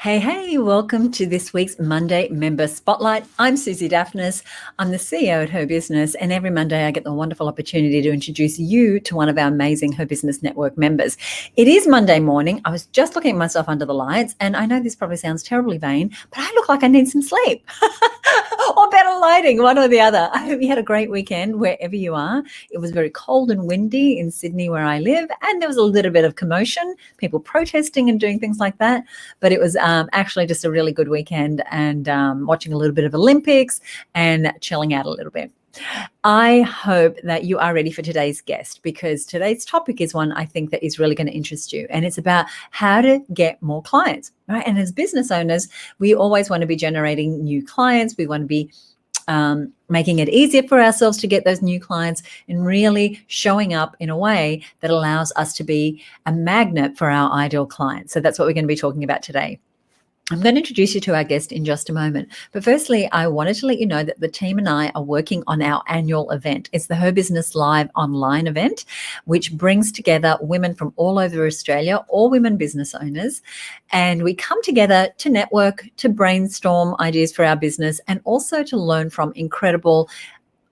Hey, welcome to this week's Monday Member Spotlight. I'm Susie Daphnis. I'm the CEO at HerBusiness, and every Monday I get the wonderful opportunity to introduce you to one of our amazing HerBusiness Network members. It is Monday morning. I was just looking at myself under the lights, and I know this probably sounds terribly vain, but I look like I need some sleep or better lighting, one or the other. I hope you had a great weekend wherever you are. It was very cold and windy in Sydney where I live, and there was a little bit of commotion, people protesting and doing things like that, but it was actually just a really good weekend and watching a little bit of Olympics and chilling out a little bit. I hope that you are ready for today's guest, because today's topic is one I think that is really going to interest you, and it's about how to get more clients, right? And as business owners, we always want to be generating new clients. We want to be making it easier for ourselves to get those new clients and really showing up in a way that allows us to be a magnet for our ideal clients. So that's what we're going to be talking about today. I'm going to introduce you to our guest in just a moment. But firstly, I wanted to let you know that the team and I are working on our annual event. It's the HerBusiness Live online event, which brings together women from all over Australia, all women business owners. And we come together to network, to brainstorm ideas for our business, and also to learn from incredible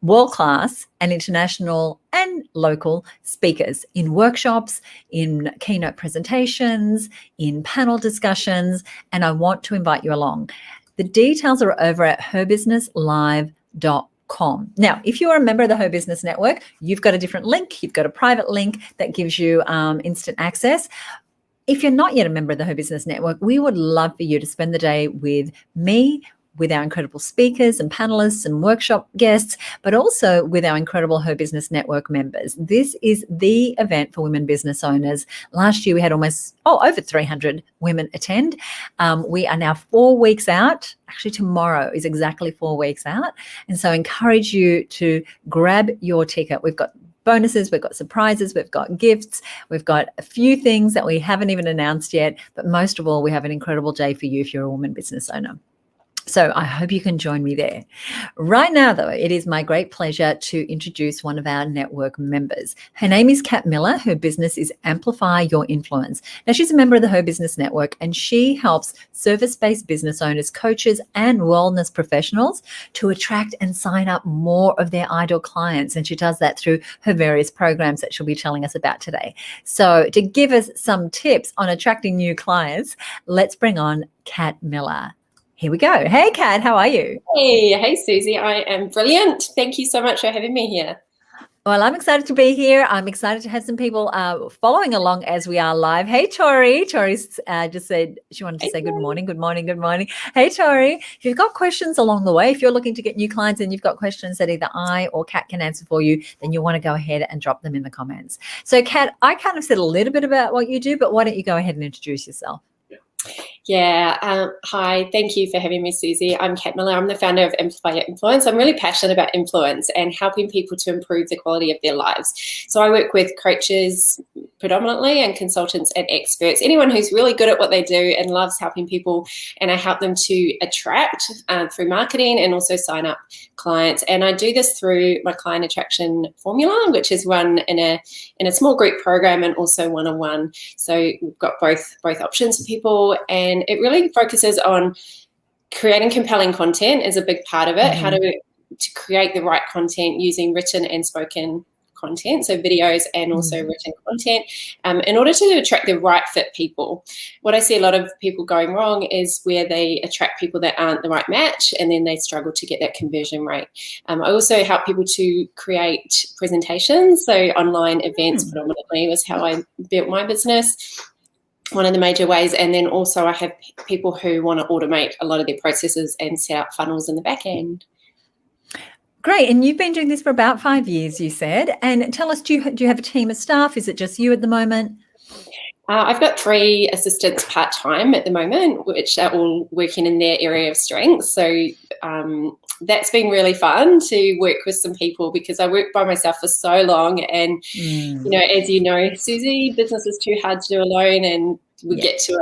world-class and international and local speakers in workshops, in keynote presentations, in panel discussions, and I want to invite you along. The details are over at herbusinesslive.com. Now, if you are a member of the HerBusiness Network, you've got a different link. You've got a private link that gives you instant access. If you're not yet a member of the HerBusiness Network, we would love for you to spend the day with me, with our incredible speakers and panelists and workshop guests, but also with our incredible HerBusiness Network members. This is the event for women business owners. Last year we had over 300 women attend. We are now 4 weeks out. Actually, tomorrow is exactly 4 weeks out. And so I encourage you to grab your ticket. We've got bonuses, we've got surprises, we've got gifts, we've got a few things that we haven't even announced yet, but most of all, we have an incredible day for you if you're a woman business owner. So I hope you can join me there. Right now, though, it is my great pleasure to introduce one of our network members. Her name is Kat Millar. Her business is Amplify Your Influence. Now, she's a member of the HerBusiness Network, and she helps service-based business owners, coaches, and wellness professionals to attract and sign up more of their ideal clients. And she does that through her various programs that she'll be telling us about today. So to give us some tips on attracting new clients, let's bring on Kat Millar. Here we go. Hey, Kat, how are you? Hey, Susie. I am brilliant. Thank you so much for having me here. Well, I'm excited to be here. I'm excited to have some people following along as we are live. Hey, Tori. Tori's just said she wanted to say good morning. Hey, Tori. If you've got questions along the way, if you're looking to get new clients and you've got questions that either I or Kat can answer for you, then you'll want to go ahead and drop them in the comments. So, Kat, I kind of said a little bit about what you do, but why don't you go ahead and introduce yourself? Yeah. Hi. Thank you for having me, Susie. I'm Kat Millar. I'm the founder of Amplify Your Influence. I'm really passionate about influence and helping people to improve the quality of their lives. So I work with coaches predominantly and consultants and experts, anyone who's really good at what they do and loves helping people. And I help them to attract through marketing and also sign up clients. And I do this through my client attraction formula, which is run in a small group program and also one-on-one. So we've got both options for people, and it really focuses on creating compelling content is a big part of it. Mm-hmm. How to create the right content using written and spoken content, so videos and also written content, in order to attract the right fit people. What I see a lot of people going wrong is where they attract people that aren't the right match, and then they struggle to get that conversion rate. I also help people to create presentations, so online events predominantly was how I built my business. One of the major ways. And then also I have people who want to automate a lot of their processes and set up funnels in the back end. Great. And you've been doing this for about 5 years, you said. And tell us, do you have a team of staff? Is it just you at the moment? I've got 3 assistants part-time at the moment, which are all working in their area of strength. So that's been really fun to work with some people, because I worked by myself for so long. And, as you know, Susie, business is too hard to do alone, and we get to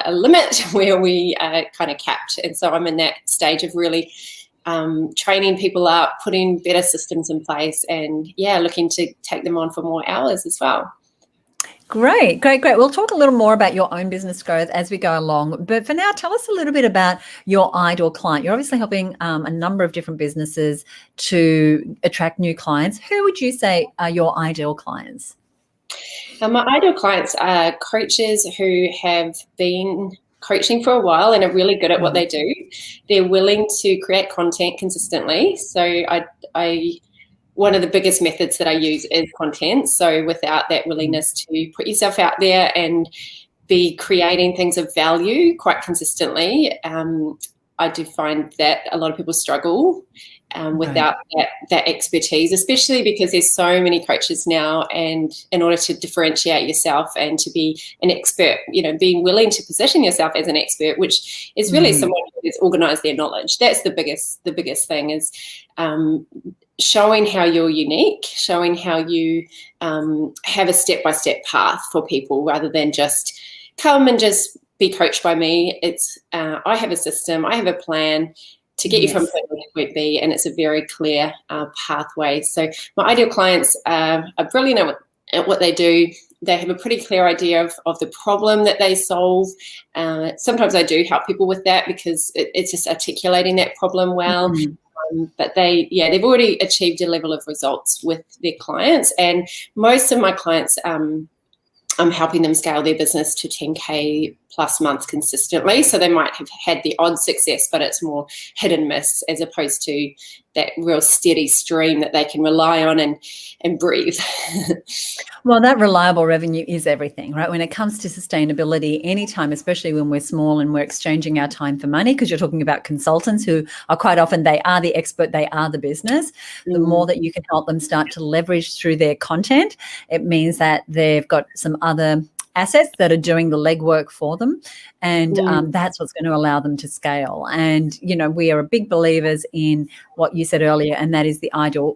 a limit where we are kind of capped. And so I'm in that stage of really training people up, putting better systems in place, and, looking to take them on for more hours as well. Great, great, great. We'll talk a little more about your own business growth as we go along. But for now, tell us a little bit about your ideal client. You're obviously helping a number of different businesses to attract new clients. Who would you say are your ideal clients? My ideal clients are coaches who have been coaching for a while and are really good at what they do. They're willing to create content consistently. So I one of the biggest methods that I use is content. So without that willingness to put yourself out there and be creating things of value quite consistently, I do find that a lot of people struggle without that expertise, especially because there's so many coaches now. And in order to differentiate yourself and to be an expert, being willing to position yourself as an expert, which is really someone who has organized their knowledge. That's the biggest thing is showing how you're unique, showing how you have a step-by-step path for people rather than just come and just be coached by me. It's I have a system, I have a plan to get you from point A to point B, and it's a very clear pathway. So my ideal clients are brilliant at what they do. They have a pretty clear idea of the problem that they solve. Sometimes I do help people with that because it's just articulating that problem well. But they've already achieved a level of results with their clients, and most of my clients, I'm helping them scale their business to 10K plus months consistently. So they might have had the odd success, but it's more hit and miss as opposed to that real steady stream that they can rely on and breathe. Well, that reliable revenue is everything, right? When it comes to sustainability, anytime, especially when we're small and we're exchanging our time for money, because you're talking about consultants who are quite often, they are the expert, they are the business. The more that you can help them start to leverage through their content, it means that they've got some other assets that are doing the legwork for them. And that's what's going to allow them to scale. And, we are big believers in what you said earlier, and that is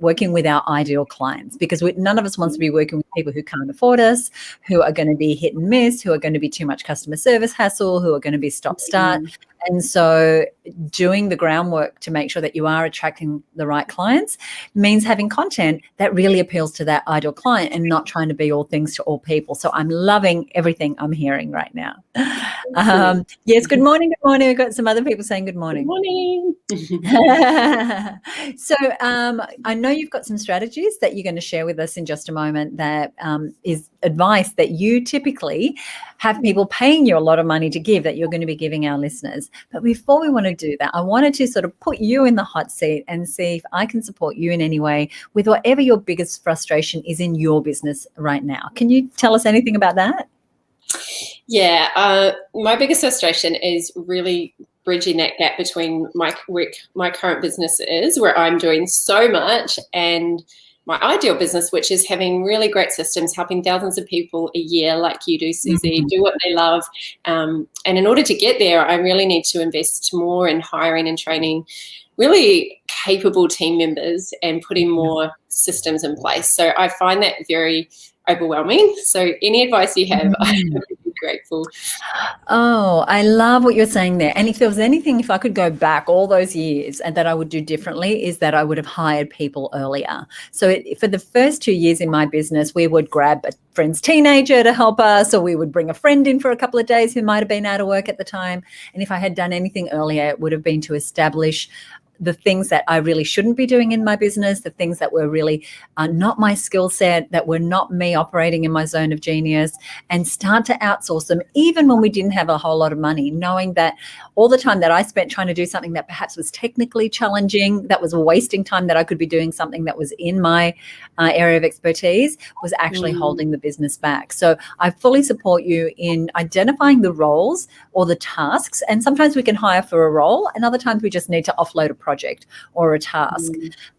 working with our ideal clients, because none of us wants to be working with people who can't afford us, who are going to be hit and miss, who are going to be too much customer service hassle, who are going to be stop-start. And so doing the groundwork to make sure that you are attracting the right clients means having content that really appeals to that ideal client and not trying to be all things to all people. So I'm loving everything I'm hearing right now. Yes, good morning. Good morning. We've got some other people saying good morning. Good morning. So I know you've got some strategies that you're going to share with us in just a moment that is advice that you typically have people paying you a lot of money to give that you're going to be giving our listeners. But before we want to do that, I wanted to sort of put you in the hot seat and see if I can support you in any way with whatever your biggest frustration is in your business right now. Can you tell us anything about that? Yeah, my biggest frustration is really bridging that gap between my current business is, where I'm doing so much, and my ideal business, which is having really great systems, helping thousands of people a year like you do, Susie, do what they love. And in order to get there, I really need to invest more in hiring and training really capable team members and putting more systems in place. So I find that very overwhelming. So any advice you have, I would be grateful. Oh, I love what you're saying there. And if there was anything, if I could go back all those years and that I would do differently, is that I would have hired people earlier. So for the first 2 years in my business, we would grab a friend's teenager to help us, or we would bring a friend in for a couple of days who might have been out of work at the time. And if I had done anything earlier, it would have been to establish the things that I really shouldn't be doing in my business, the things that were really not my skill set, that were not me operating in my zone of genius, and start to outsource them, even when we didn't have a whole lot of money, knowing that all the time that I spent trying to do something that perhaps was technically challenging, that was wasting time that I could be doing something that was in my area of expertise, was actually holding the business back. So I fully support you in identifying the roles or the tasks. And sometimes we can hire for a role, and other times we just need to offload a project or a task.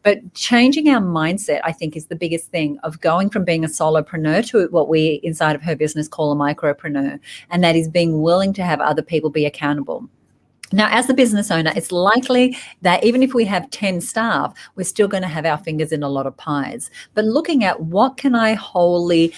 But changing our mindset, I think, is the biggest thing of going from being a solopreneur to what we inside of HerBusiness call a micropreneur. And that is being willing to have other people be accountable. Now, as the business owner, it's likely that even if we have 10 staff, we're still going to have our fingers in a lot of pies. But looking at what can I wholly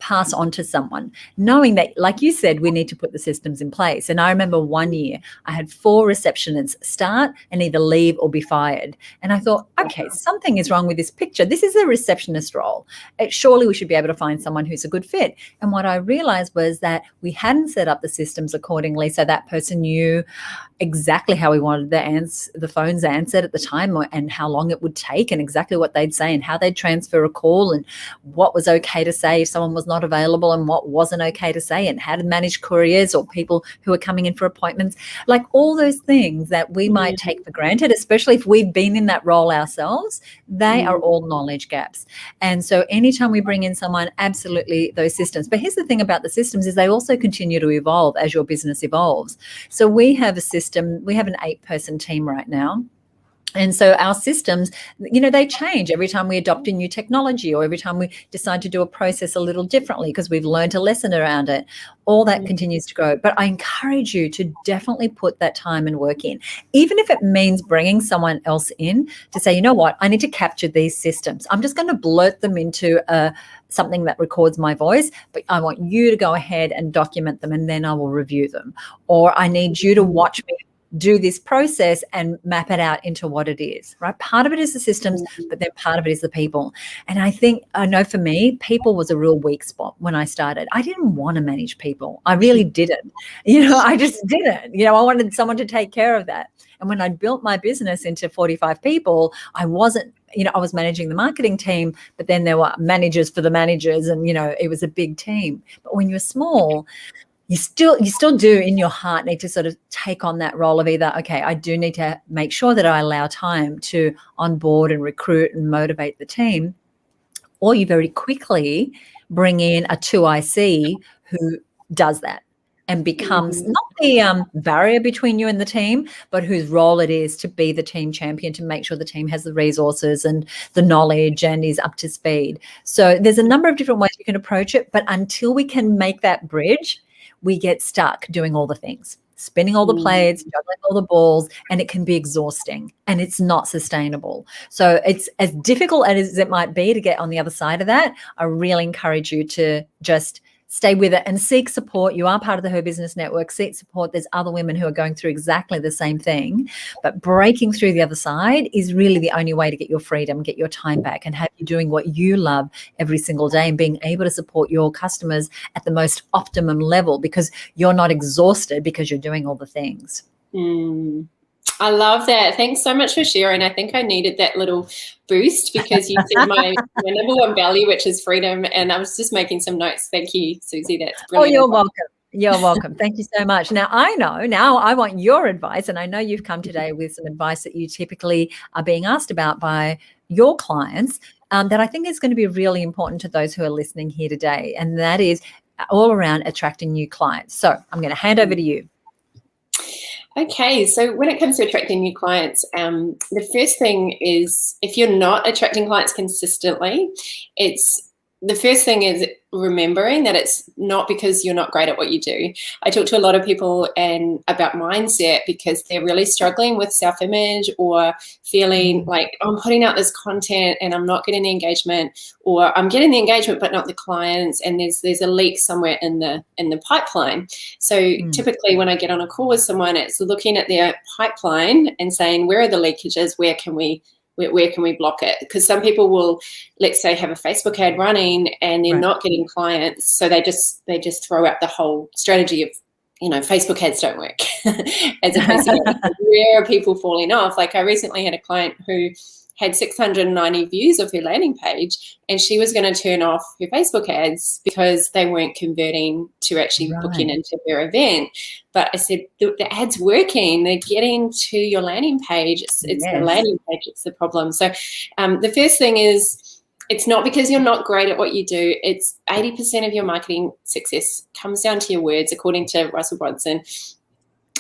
pass on to someone, knowing that, like you said, we need to put the systems in place. And I remember one year I had 4 receptionists start and either leave or be fired. And I thought, okay, something is wrong with this picture. This is a receptionist role. Surely we should be able to find someone who's a good fit. And what I realized was that we hadn't set up the systems accordingly, so that person knew exactly how we wanted the phones answered at the time, and how long it would take, and exactly what they'd say, and how they'd transfer a call, and what was okay to say if someone was not available, and what wasn't okay to say, and how to manage couriers or people who are coming in for appointments. Like all those things that we might take for granted, especially if we've been in that role ourselves, they are all knowledge gaps. And so anytime we bring in someone, absolutely those systems. But here's the thing about the systems is they also continue to evolve as your business evolves. So we have a system, we have an 8-person team right now. And so our systems, they change every time we adopt a new technology, or every time we decide to do a process a little differently because we've learned a lesson around it. All that continues to grow. But I encourage you to definitely put that time and work in, even if it means bringing someone else in to say, you know what, I need to capture these systems. I'm just going to blurt them into something that records my voice, but I want you to go ahead and document them, and then I will review them. Or I need you to watch me do this process and map it out into what it is, right? Part of it is the systems, but then part of it is the people. And I know for me, people was a real weak spot when I started. I didn't want to manage people. I really didn't. I just didn't. I wanted someone to take care of that. And when I built my business into 45 people, I wasn't, I was managing the marketing team, but then there were managers for the managers, and, it was a big team. But when you're small, you still do in your heart need to sort of take on that role of either, okay, I do need to make sure that I allow time to onboard and recruit and motivate the team, or you very quickly bring in a 2IC who does that and becomes not the barrier between you and the team, but whose role it is to be the team champion, to make sure the team has the resources and the knowledge and is up to speed. So there's a number of different ways you can approach it, but until we can make that bridge, we get stuck doing all the things, spinning all the plates, juggling all the balls, and it can be exhausting and it's not sustainable. So it's as difficult as it might be to get on the other side of that. I really encourage you to just stay with it and seek support. You are part of the HerBusiness Network. Seek support. There's other women who are going through exactly the same thing. But breaking through the other side is really the only way to get your freedom, get your time back, and have you doing what you love every single day and being able to support your customers at the most optimum level, because you're not exhausted because you're doing all the things. I love that. Thanks so much for sharing. I think I needed that little boost, because you said my number one value, which is freedom. And I was just making some notes. Thank you, Susie. That's brilliant. Oh, you're welcome. You're welcome. Thank you so much. Now I want your advice, and I know you've come today with some advice that you typically are being asked about by your clients, that I think is going to be really important to those who are listening here today. And that is all around attracting new clients. So I'm going to hand over to you. Okay, so when it comes to attracting new clients, the first thing is, if you're not attracting clients consistently, the first thing is remembering that it's not because you're not great at what you do. I talk to a lot of people about mindset, because they're really struggling with self-image, or feeling like, oh, I'm putting out this content and I'm not getting the engagement, or I'm getting the engagement but not the clients, and there's a leak somewhere in the pipeline. So typically when I get on a call with someone, it's looking at their pipeline and saying, where are the leakages? Where can we block it? Because some people will, let's say, have a Facebook ad running and they're not getting clients, so they just throw out the whole strategy of, Facebook ads don't work. As opposed to where are people falling off? Like, I recently had a client who had 690 views of her landing page, and she was going to turn off her Facebook ads because they weren't converting to actually booking into her event. But I said, the ad's working. They're getting to your landing page. It's the landing page. It's the problem. So the first thing is, it's not because you're not great at what you do. It's 80% of your marketing success comes down to your words, according to Russell Brunson.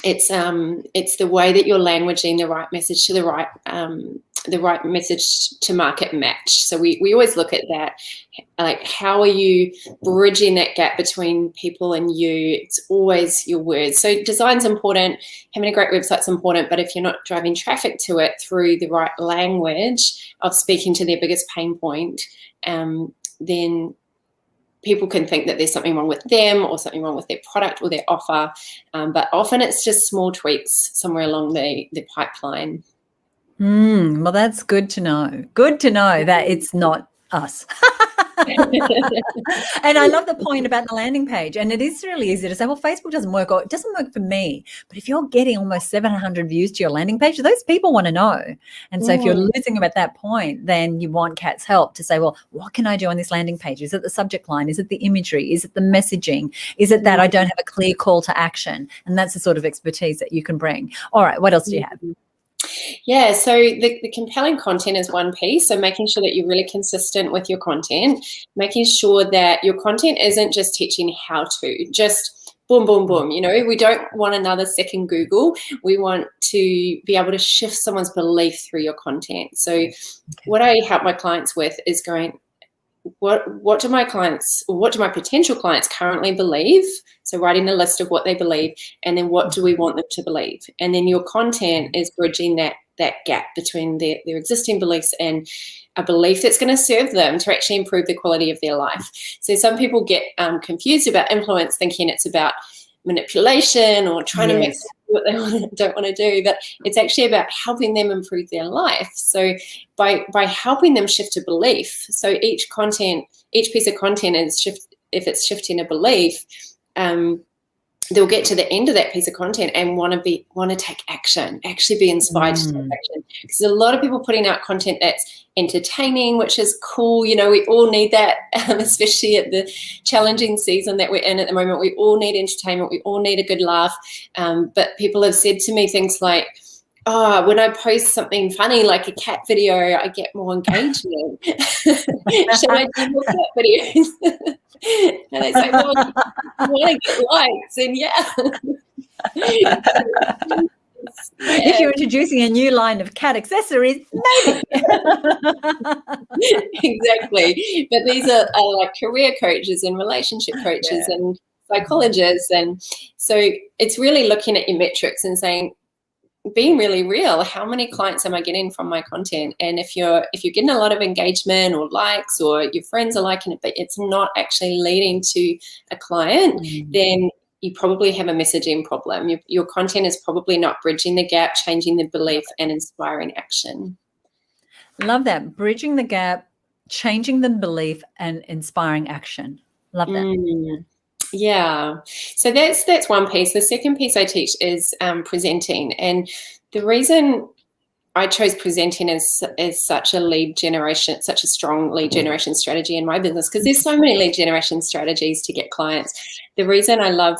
It's the way that you're languaging the right message to the right message to market match. So we always look at that, like, how are you bridging that gap between people and you? It's always your words. So design's important, having a great website's important, but if you're not driving traffic to it through the right language of speaking to their biggest pain point, then people can think that there's something wrong with them or something wrong with their product or their offer, but often it's just small tweaks somewhere along the pipeline. Well, that's good to know. Good to know that it's not us. And I love the point about the landing page. And it is really easy to say, well, Facebook doesn't work, or it doesn't work for me. But if you're getting almost 700 views to your landing page, those people want to know. And so if you're losing them at that point, then you want Kat's help to say, well, what can I do on this landing page? Is it the subject line? Is it the imagery? Is it the messaging? Is it that I don't have a clear call to action? And that's the sort of expertise that you can bring. All right, what else do you have? Yeah, so the compelling content is one piece. So making sure that you're really consistent with your content, making sure that your content isn't just teaching how to, just boom, boom, boom. You know, we don't want another second Google. We want to be able to shift someone's belief through your content. So what I help my clients with is going, what do my clients, or what do my potential clients currently believe? So writing a list of what they believe, and then what do we want them to believe? And then your content is bridging that gap between their existing beliefs and a belief that's going to serve them to actually improve the quality of their life. So some people get confused about influence, thinking it's about manipulation or trying to make what they don't want to do, but it's actually about helping them improve their life. So by helping them shift a belief, so each piece of content is if it's shifting a belief, they'll get to the end of that piece of content and want to take action, actually be inspired to take action. Because there's a lot of people putting out content that's entertaining, which is cool. You know, we all need that, especially at the challenging season that we're in at the moment. We all need entertainment. We all need a good laugh. But people have said to me things like, oh, when I post something funny like a cat video, I get more engagement. Should I do more cat videos? And they say, well, you want to get likes, and if you're introducing a new line of cat accessories, maybe. Exactly. But these are like career coaches and relationship coaches and psychologists, and so it's really looking at your metrics and saying, being really real, how many clients am I getting from my content? And if you're getting a lot of engagement or likes, or your friends are liking it, but it's not actually leading to a client, then you probably have a messaging problem. Your content is probably not bridging the gap, changing the belief, and inspiring action. Love that. Bridging the gap, changing the belief, and inspiring action. Love that. Yeah, so that's one piece. The second piece I teach is presenting, and the reason I chose presenting as such a strong lead generation strategy in my business, because there's so many lead generation strategies to get clients. The reason I love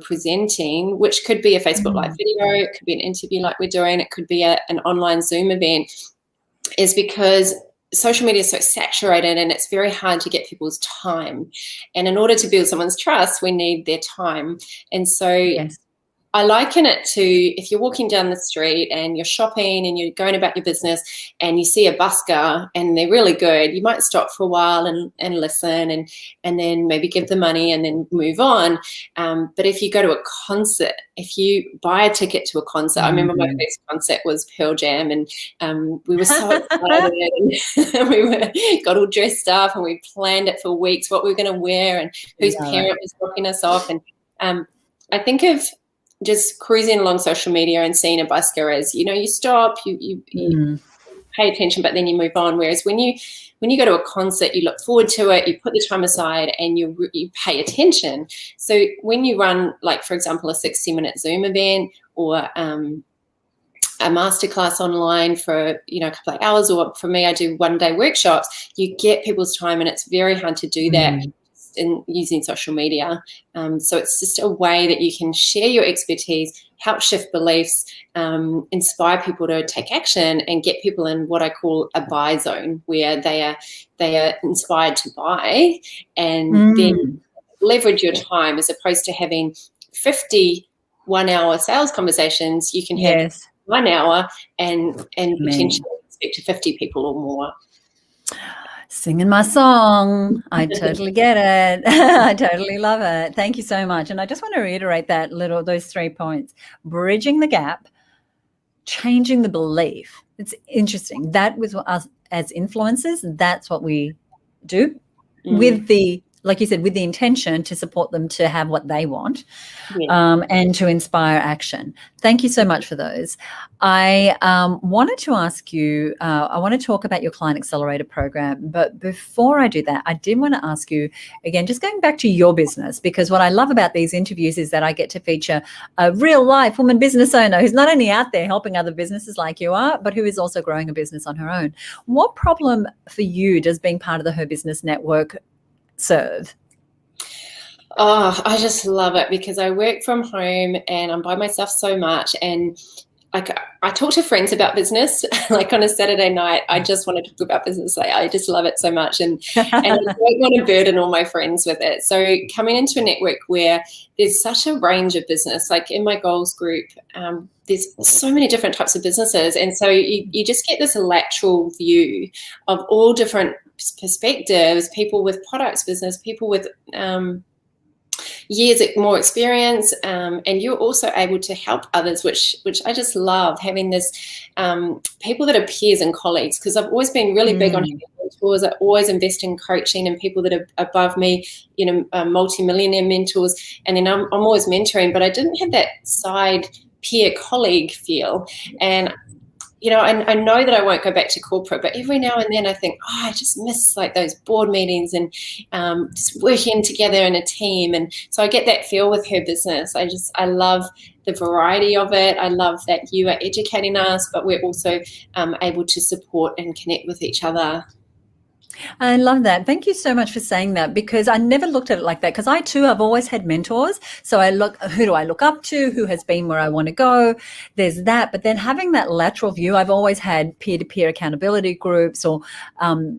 presenting, which could be a Facebook Live video, it could be an interview like we're doing, it could be an online Zoom event, is because social media is so saturated and it's very hard to get people's time. And in order to build someone's trust, we need their time. And so I liken it to if you're walking down the street and you're shopping and you're going about your business and you see a busker and they're really good, you might stop for a while and listen and then maybe give the money and then move on. But if you go to a concert, if you buy a ticket to a concert, I remember my first concert was Pearl Jam, and we were so excited and we got all dressed up and we planned it for weeks, what we were going to wear and whose parent was dropping us off. And I think of just cruising along social media and seeing a busker as, you know, you stop, you pay attention, but then you move on. Whereas when you go to a concert, you look forward to it, you put the time aside and you pay attention. So when you run, like, for example, a 60-minute Zoom event or a masterclass online for, you know, a couple of hours, or for me, I do one-day workshops, you get people's time, and it's very hard to do that in using social media. So it's just a way that you can share your expertise, help shift beliefs, inspire people to take action, and get people in what I call a buy zone, where they are inspired to buy, and then leverage your time. As opposed to having 50 1-hour sales conversations, you can have 1 hour and potentially speak to 50 people or more. Singing my song. I totally get it. I totally love it. Thank you so much. And I just want to reiterate those 3 points: bridging the gap, changing the belief. It's interesting. That with us as influencers, that's what we do with the like you said, with the intention to support them to have what they want, and to inspire action. Thank you so much for those. I wanted to ask you, I want to talk about your Client Accelerator program, but before I do that, I did want to ask you, again, just going back to your business, because what I love about these interviews is that I get to feature a real life woman business owner who's not only out there helping other businesses like you are, but who is also growing a business on her own. What problem for you does being part of the HerBusiness Network serve? Oh, I just love it because I work from home and I'm by myself so much. And like I talk to friends about business, like on a Saturday night, I just want to talk about business. Like, I just love it so much. And I don't want to burden all my friends with it. So coming into a network where there's such a range of business, like in my goals group, there's so many different types of businesses. And so you just get this lateral view of all different perspectives, people with products business, people with years more experience, and you're also able to help others, which I just love, having this people that are peers and colleagues, because I've always been really big on having mentors. I always invest in coaching and people that are above me, multi-millionaire mentors, and then I'm always mentoring, but I didn't have that side peer colleague feel. And I know that I won't go back to corporate, but every now and then I think, I just miss like those board meetings and just working together in a team. And so I get that feel with HerBusiness. I love the variety of it. I love that you are educating us, but we're also able to support and connect with each other. I love that. Thank you so much for saying that, because I never looked at it like that, because I too have always had mentors. So who do I look up to? Who has been where I want to go? There's that. But then having that lateral view, I've always had peer-to-peer accountability groups, or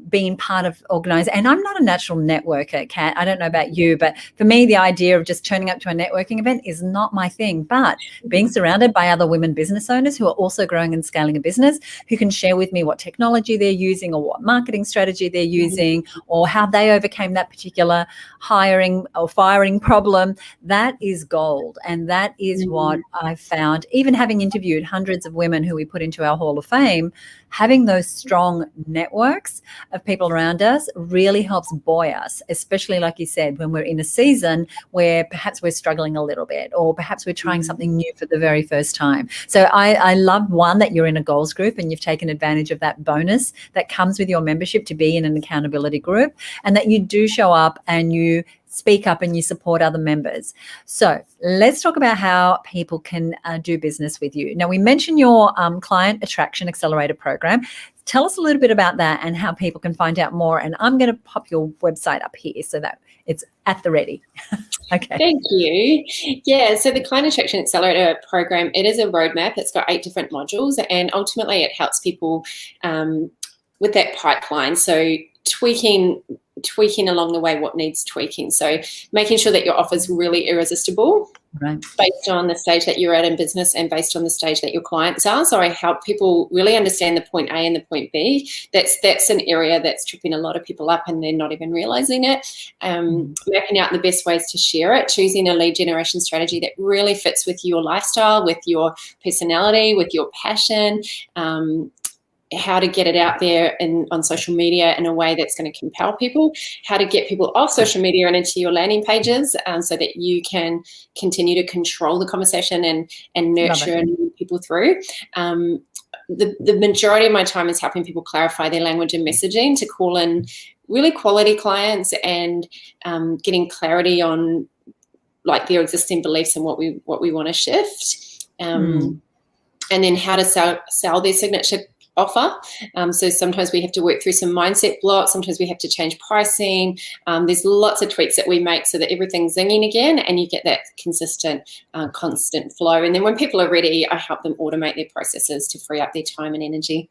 being part of organized. And I'm not a natural networker, Kat. I don't know about you, but for me, the idea of just turning up to a networking event is not my thing. But being surrounded by other women business owners who are also growing and scaling a business, who can share with me what technology they're using or what marketing strategy they're using, or how they overcame that particular hiring or firing problem, that is gold. And that is what I found, even having interviewed hundreds of women who we put into our Hall of Fame, having those strong networks of people around us really helps buoy us, especially like you said, when we're in a season where perhaps we're struggling a little bit, or perhaps we're trying something new for the very first time. So I love, one, that you're in a goals group and you've taken advantage of that bonus that comes with your membership to be in an accountability group, and that you do show up and you speak up and you support other members. So let's talk about how people can do business with you. Now, we mentioned your Client Attraction Accelerator program. Tell us a little bit about that and how people can find out more. And I'm going to pop your website up here so that it's at the ready. Okay. Thank you. Yeah, so the Client Attraction Accelerator program, it is a roadmap. It's got 8 different modules, and ultimately it helps people with that pipeline. So tweaking along the way what needs tweaking. So making sure that your offer is really irresistible, right, based on the stage that you're at in business and based on the stage that your clients are. So I help people really understand the point A and the point B. That's an area that's tripping a lot of people up and they're not even realizing it. Mapping out the best ways to share it, choosing a lead generation strategy that really fits with your lifestyle, with your personality, with your passion, how to get it out there on social media in a way that's going to compel people, how to get people off social media and into your landing pages, so that you can continue to control the conversation and nurture and move people through. The majority of my time is helping people clarify their language and messaging to call in really quality clients, and getting clarity on like their existing beliefs and what we want to shift, and then how to sell their signature offer. So sometimes we have to work through some mindset blocks. Sometimes we have to change pricing. There's lots of tweaks that we make so that everything's zinging again, and you get that consistent, constant flow. And then when people are ready, I help them automate their processes to free up their time and energy.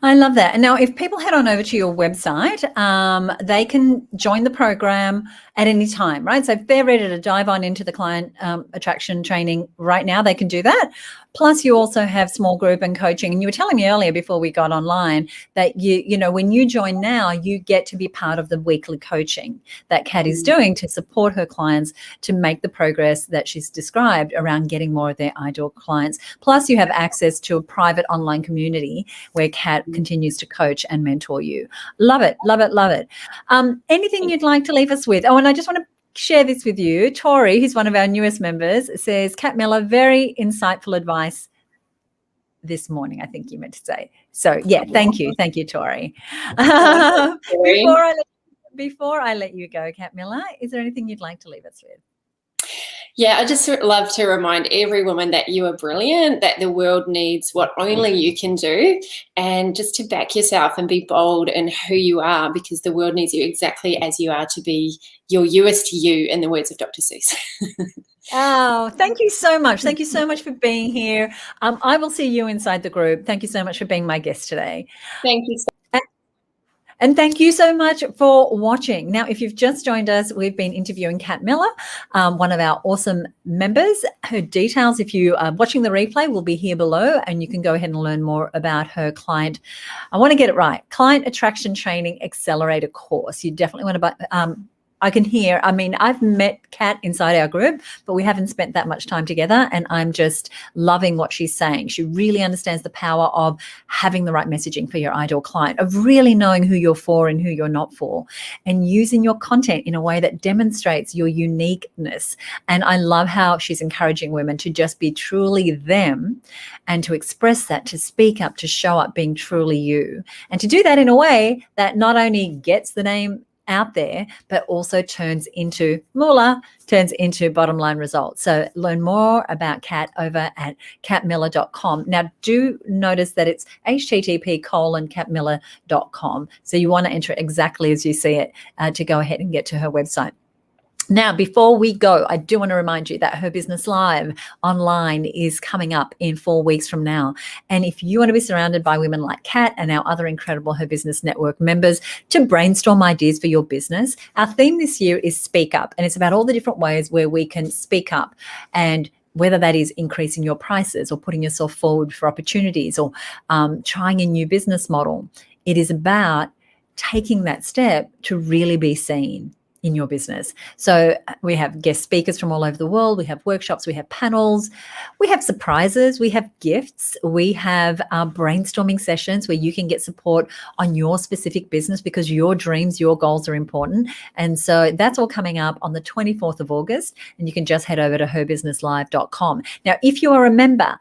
I love that. And now if people head on over to your website, they can join the program at any time, right? So if they're ready to dive on into the client attraction training right now, they can do that. Plus, you also have small group and coaching. And you were telling me earlier before we got online that you know, when you join now, you get to be part of the weekly coaching that Kat is doing to support her clients to make the progress that she's described around getting more of their ideal clients. Plus, you have access to a private online community where Kat continues to coach and mentor you. Love it, love it, love it. Anything you'd like to leave us with? Oh, and I just want to share this with you. Tori, who's one of our newest members, says, Kat Millar, very insightful advice this morning, I think you meant to say. So, yeah, thank you. Thank you, Tori. Before I let you go, Kat Millar, is there anything you'd like to leave us with? Yeah, I just love to remind every woman that you are brilliant, that the world needs what only you can do, and just to back yourself and be bold in who you are, because the world needs you exactly as you are to be your youest you, in the words of Dr. Seuss. Oh, thank you so much. Thank you so much for being here. I will see you inside the group. Thank you so much for being my guest today. Thank you so much. And thank you so much for watching. Now, if you've just joined us, we've been interviewing Kat Millar, one of our awesome members. Her details, if you are watching the replay, will be here below, and you can go ahead and learn more about her client. I want to get it right. Client Attraction Training Accelerator course. You definitely want to I've met Kat inside our group, but we haven't spent that much time together, and I'm just loving what she's saying. She really understands the power of having the right messaging for your ideal client, of really knowing who you're for and who you're not for, and using your content in a way that demonstrates your uniqueness. And I love how she's encouraging women to just be truly them and to express that, to speak up, to show up being truly you, and to do that in a way that not only gets the name out there, but also turns into moolah, turns into bottom line results. So learn more about Kat over at katmillar.com. Now, do notice that it's http://katmillar.com. So you want to enter it exactly as you see it to go ahead and get to her website. Now, before we go, I do want to remind you that Her Business Live online is coming up in 4 weeks from now. And if you want to be surrounded by women like Kat and our other incredible Her Business Network members to brainstorm ideas for your business, our theme this year is Speak Up. And it's about all the different ways where we can speak up, and whether that is increasing your prices or putting yourself forward for opportunities or trying a new business model. It is about taking that step to really be seen in your business. So we have guest speakers from all over the world. We have workshops, we have panels, we have surprises, we have gifts, we have brainstorming sessions where you can get support on your specific business, because your dreams, your goals are important. And so that's all coming up on the 24th of August, and you can just head over to herbusinesslive.com. Now, if you are a member,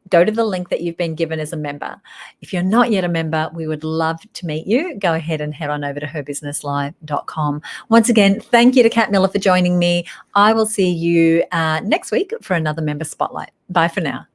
go to the link that you've been given as a member. If you're not yet a member, we would love to meet you. Go ahead and head on over to herbusinesslive.com. Once again, thank you to Kat Millar for joining me. I will see you next week for another member spotlight. Bye for now.